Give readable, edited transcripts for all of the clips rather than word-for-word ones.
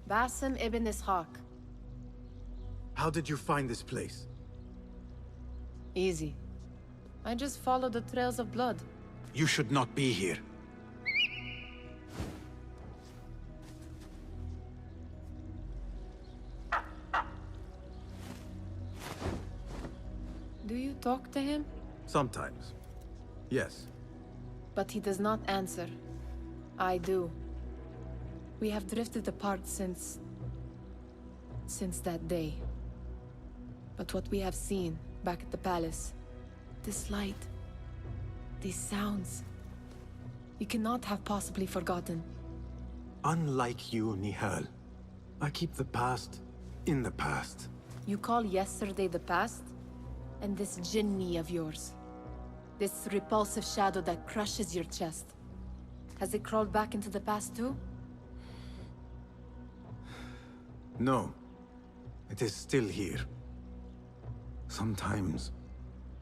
Basim ibn Ishaq. How did you find this place? Easy. I just followed the trails of blood. You should not be here. Do you talk to him? Sometimes. Yes. But he does not answer. I do. We have drifted apart since that day. But what we have seen back at the palace, this light, these sounds, you cannot have possibly forgotten. Unlike you, Nihal, I keep the past in the past. You call yesterday the past? And this jinni of yours, this repulsive shadow that crushes your chest, has it crawled back into the past too? No. It is still here. Sometimes,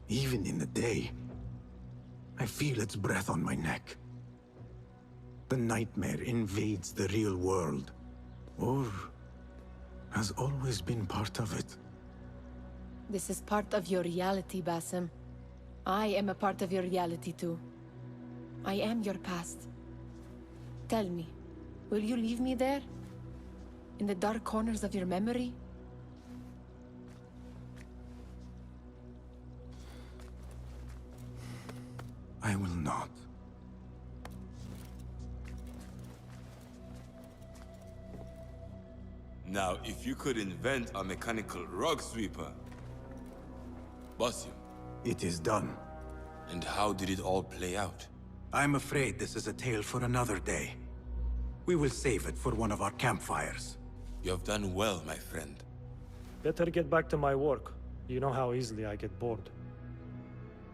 even in the day, I feel its breath on my neck. The nightmare invades the real world, or has always been part of it. This is part of your reality, Basim. I am a part of your reality too. I am your past. Tell me, will you leave me there? In the dark corners of your memory? I will not. Now, if you could invent a mechanical rug sweeper, Basim, It is done. and how did it all play out? I'm afraid this is a tale for another day. We will save it for one of our campfires. You have done well, my friend. Better get back to my work. You know how easily I get bored.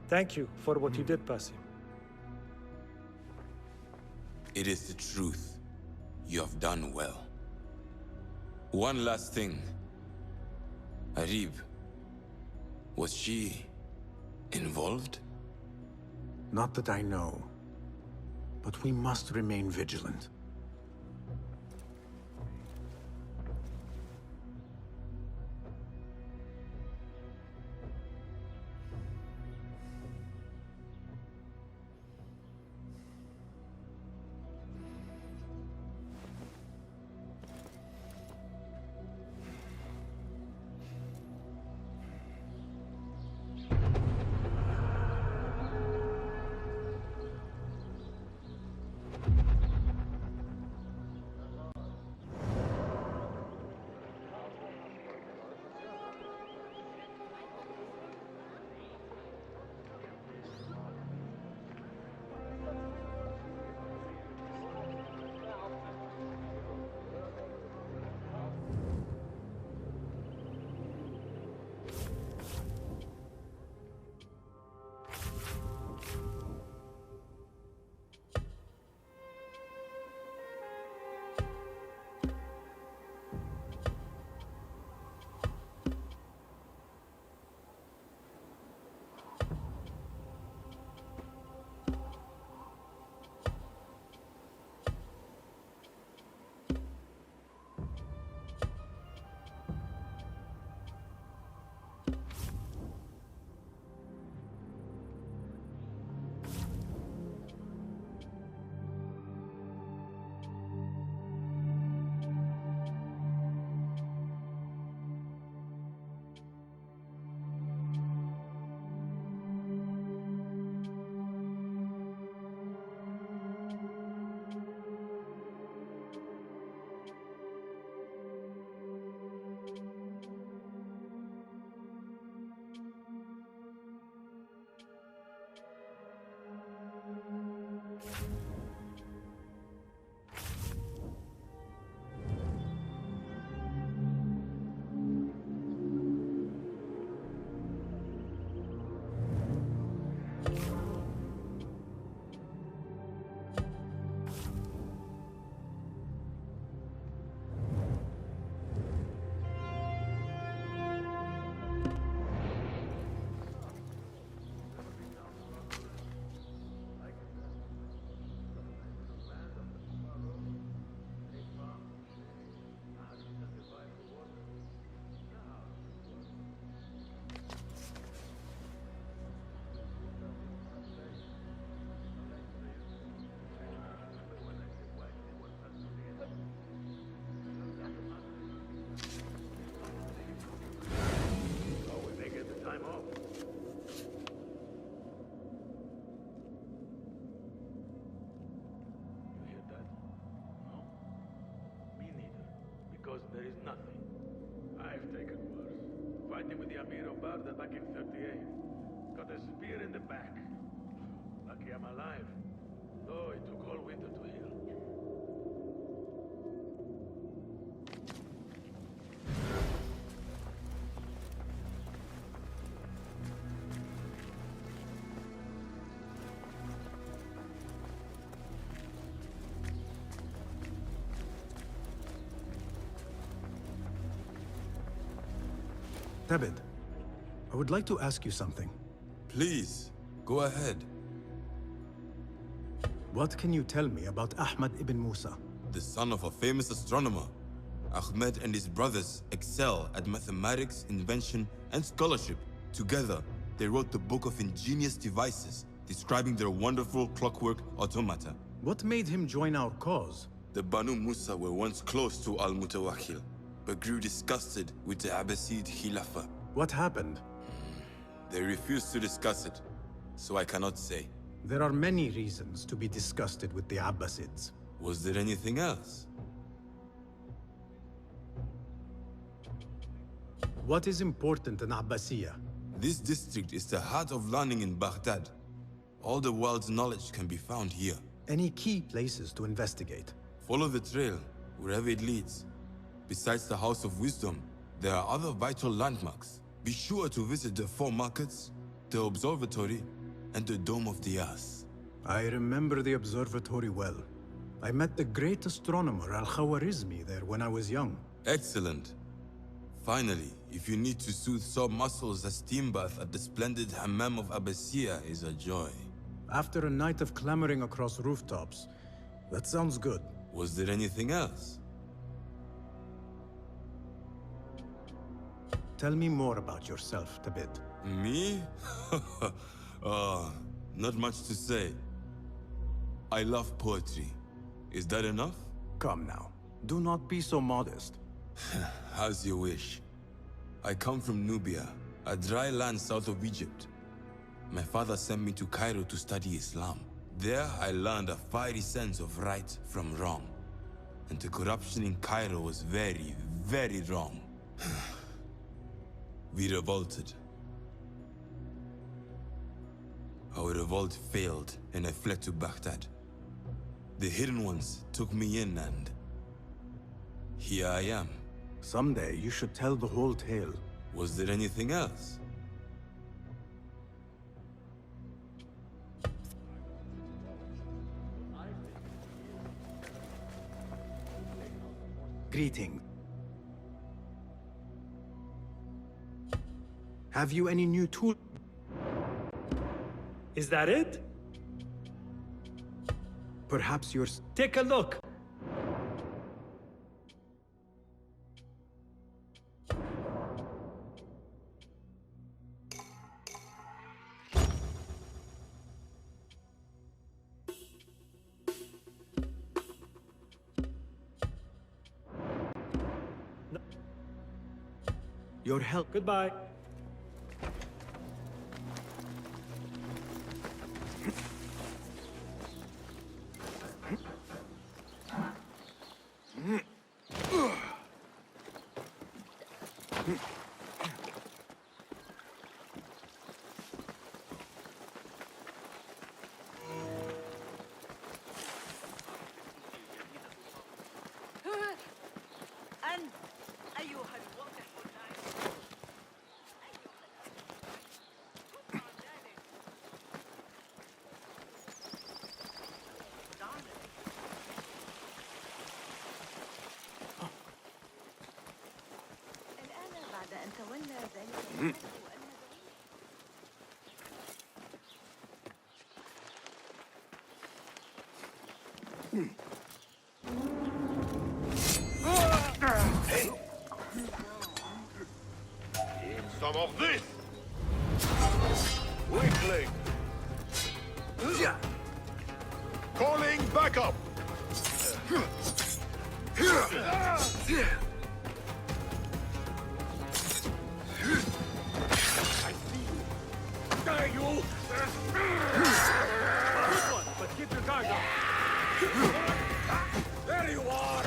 Thank you for what you did, Basim. It is the truth. You have done well. One last thing. Arib, was she involved? Not that I know. But we must remain vigilant. because there is nothing. I've taken worse. Fighting with the Amir of Barda back in 38. Got a spear in the back. Lucky I'm alive. Though it took all winter to heal. Tebed, I would like to ask you something. Please, go ahead. What can you tell me about Ahmad ibn Musa? The son of a famous astronomer, Ahmed and his brothers excel at mathematics, invention, and scholarship. Together, they wrote the Book of Ingenious Devices, describing their wonderful clockwork automata. What made him join our cause? The Banu Musa were once close to Al-Mutawakkil, but grew disgusted with the Abbasid Khilafah. What happened? They refused to discuss it, so I cannot say. There are many reasons to be disgusted with the Abbasids. Was there anything else? What is important in Abbasiyya? This district is the heart of learning in Baghdad. All the world's knowledge can be found here. Any key places to investigate? Follow the trail, wherever it leads. Besides the House of Wisdom, there are other vital landmarks. Be sure to visit the 4 markets, the observatory, and the Dome of the Yas. I remember the observatory well. I met the great astronomer Al-Khawarizmi there when I was young. Excellent. Finally, if you need to soothe sore muscles, a steam bath at the splendid Hammam of Abbasiyya is a joy. After a night of clambering across rooftops, that sounds good. Was there anything else? Tell me more about yourself, Tebed. Me? Not much to say. I love poetry. Is that enough? Come now. Do not be so modest. As you wish. I come from Nubia, a dry land south of Egypt. My father sent me to Cairo to study Islam. There I learned a fiery sense of right from wrong. And the corruption in Cairo was very, very wrong. We revolted. Our revolt failed, and I fled to Baghdad. The Hidden Ones took me in, and here I am. Someday you should tell the whole tale. Was there anything else? Greetings. Have you any new tool? Is that it? Perhaps you're... Take a look. Your help. Goodbye. Some of this! Weakling! Calling backup! I see you! Dare you! Good one, but keep your guard up. There you are!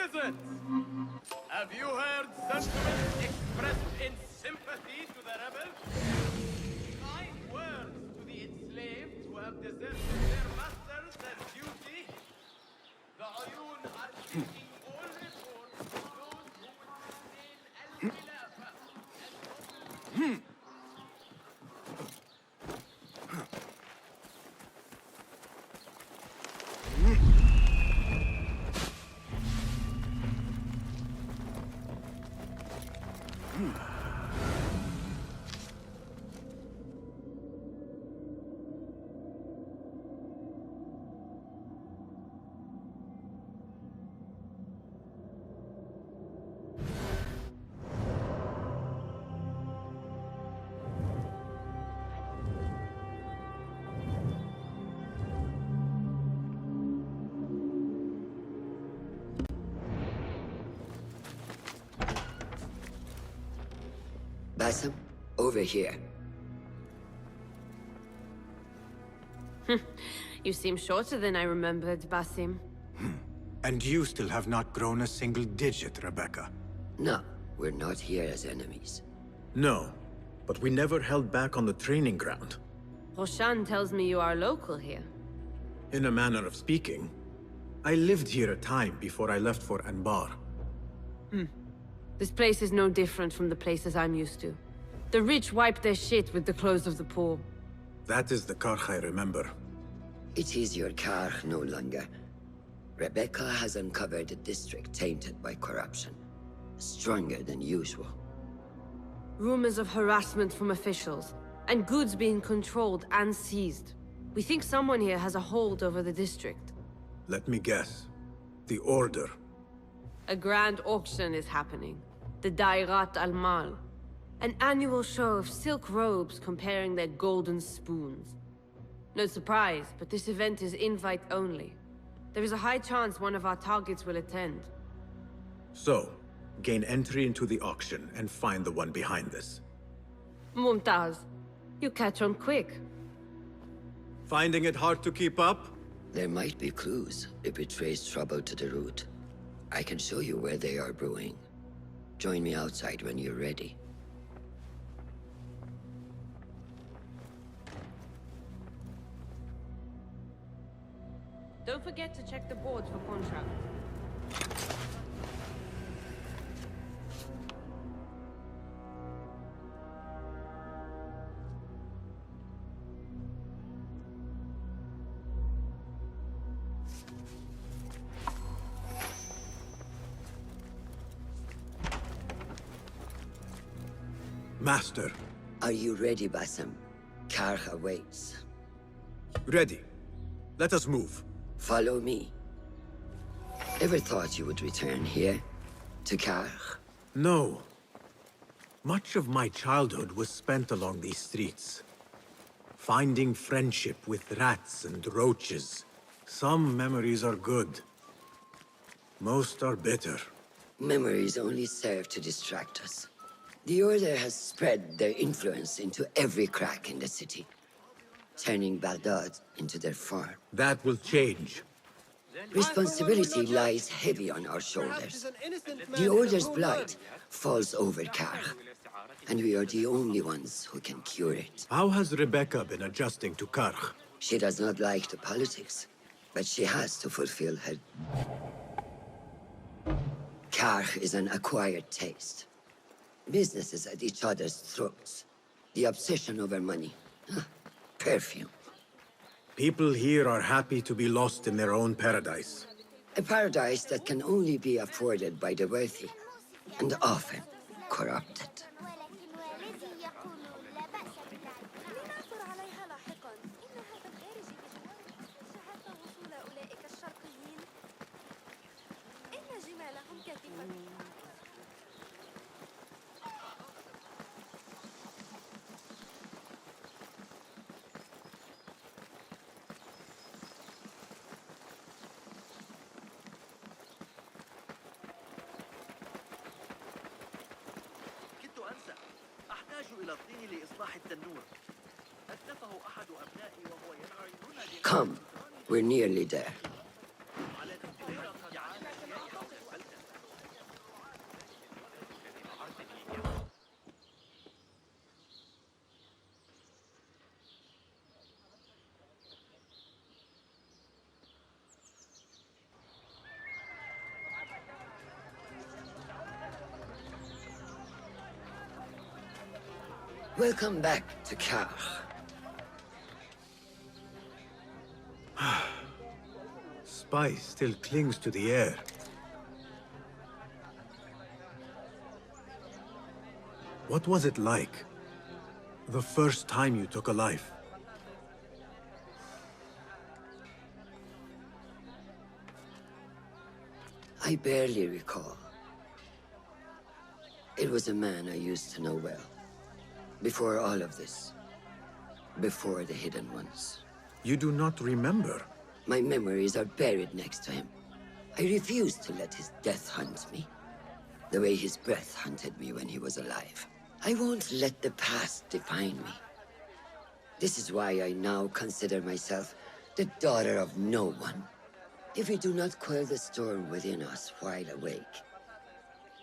it? Have you heard sentiments expressed in sympathy to the rebels? Kind words to the enslaved who have deserted their masters and duty? The Ayun are taking all reports from those who would maintain Al-Khilafah and Basim, over here. You seem shorter than I remembered, Basim. And you still have not grown a single digit, Rebecca. No, we're not here as enemies. No, but we never held back on the training ground. Roshan tells me you are local here. In a manner of speaking, I lived here a time before I left for Anbar. This place is no different from the places I'm used to. The rich wipe their shit with the clothes of the poor. That is the Karch I remember. It is your Karch no longer. Rebecca has uncovered a district tainted by corruption. Stronger than usual. Rumors of harassment from officials, and goods being controlled and seized. We think someone here has a hold over the district. Let me guess. The Order. A grand auction is happening. The Dairat al-Mal. An annual show of silk robes comparing their golden spoons. No surprise, but this event is invite only. There is a high chance one of our targets will attend. So, gain entry into the auction and find the one behind this. Mumtaz, you catch on quick. Finding it hard to keep up? There might be clues if it trace trouble to the root. I can show you where they are brewing. Join me outside when you're ready. Don't forget to check the boards for contract. Master. Are you ready, Basim? Karch awaits. Ready. Let us move. Follow me. Ever thought you would return here? To Karch? No. Much of my childhood was spent along these streets. Finding friendship with rats and roaches. Some memories are good. Most are bitter. Memories only serve to distract us. The Order has spread their influence into every crack in the city, turning Baghdad into their farm. That will change. Responsibility lies heavy on our shoulders. The Order's blood falls over Karch, and we are the only ones who can cure it. How has Rebecca been adjusting to Karch? She does not like the politics, but she has to fulfill her... Karch is an acquired taste. Businesses at each other's throats. The obsession over money. Perfume. People here are happy to be lost in their own paradise. A paradise that can only be afforded by the wealthy, and often corrupted. Come, we're nearly there. Welcome back to Karch. Spice still clings to the air. What was it like? The first time you took a life? I barely recall. It was a man I used to know well. Before all of this. Before the Hidden Ones. You do not remember? My memories are buried next to him. I refuse to let his death hunt me. The way his breath hunted me when he was alive. I won't let the past define me. This is why I now consider myself the daughter of no one. If we do not quell the storm within us while awake,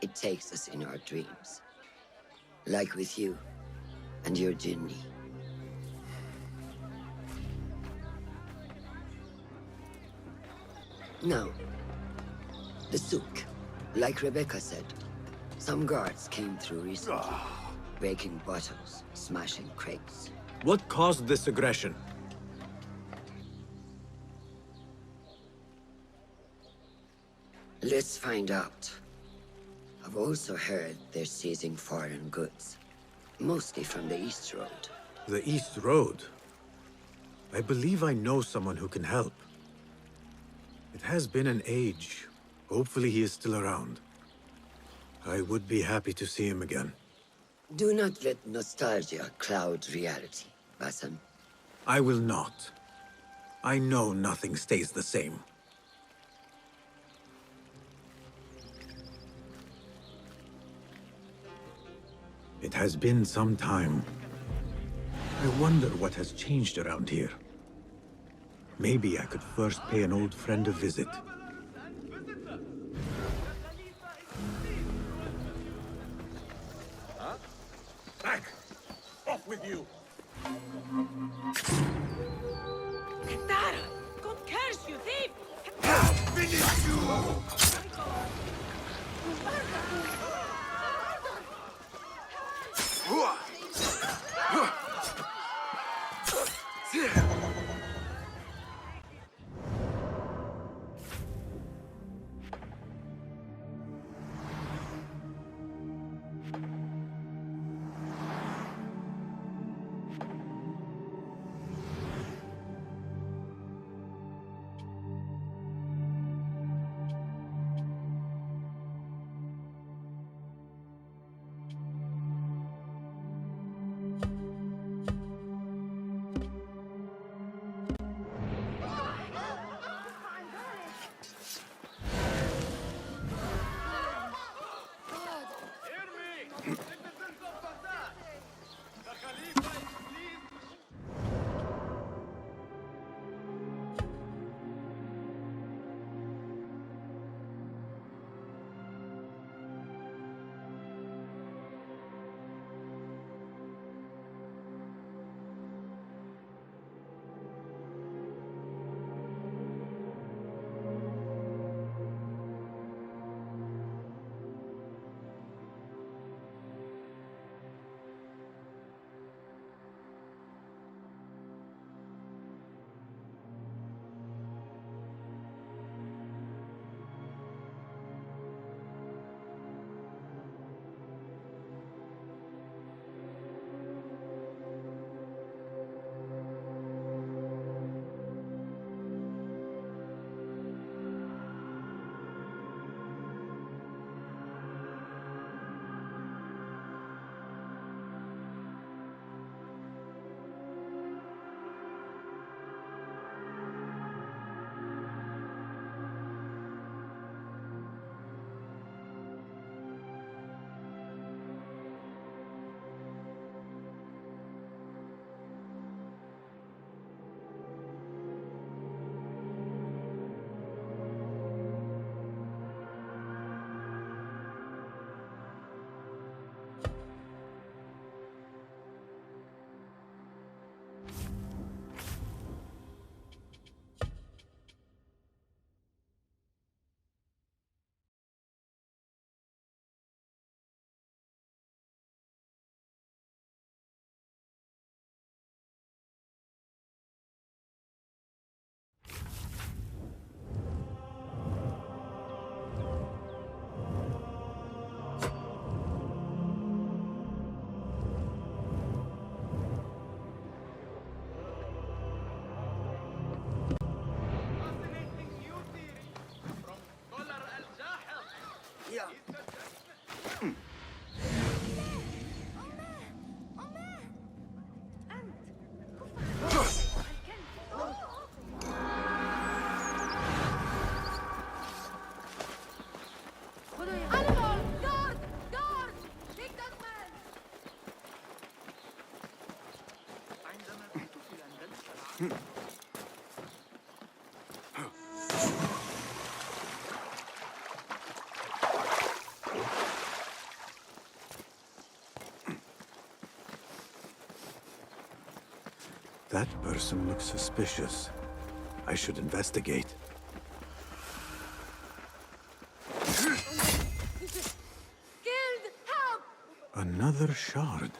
it takes us in our dreams. Like with you and your Jinni. Now, the souk. Like Rebecca said, some guards came through recently, breaking bottles, smashing crates. What caused this aggression? Let's find out. I've also heard they're seizing foreign goods. Mostly from the East Road. The East Road? I believe I know someone who can help. It has been an age. Hopefully he is still around. I would be happy to see him again. Do not let nostalgia cloud reality, Basim. I will not. I know nothing stays the same. It has been some time. I wonder what has changed around here. Maybe I could first pay an old friend a visit. Back! Off with you! Katara! God curse you, thief! Finish you! That person looks suspicious. I should investigate. Guild, help! Another shard.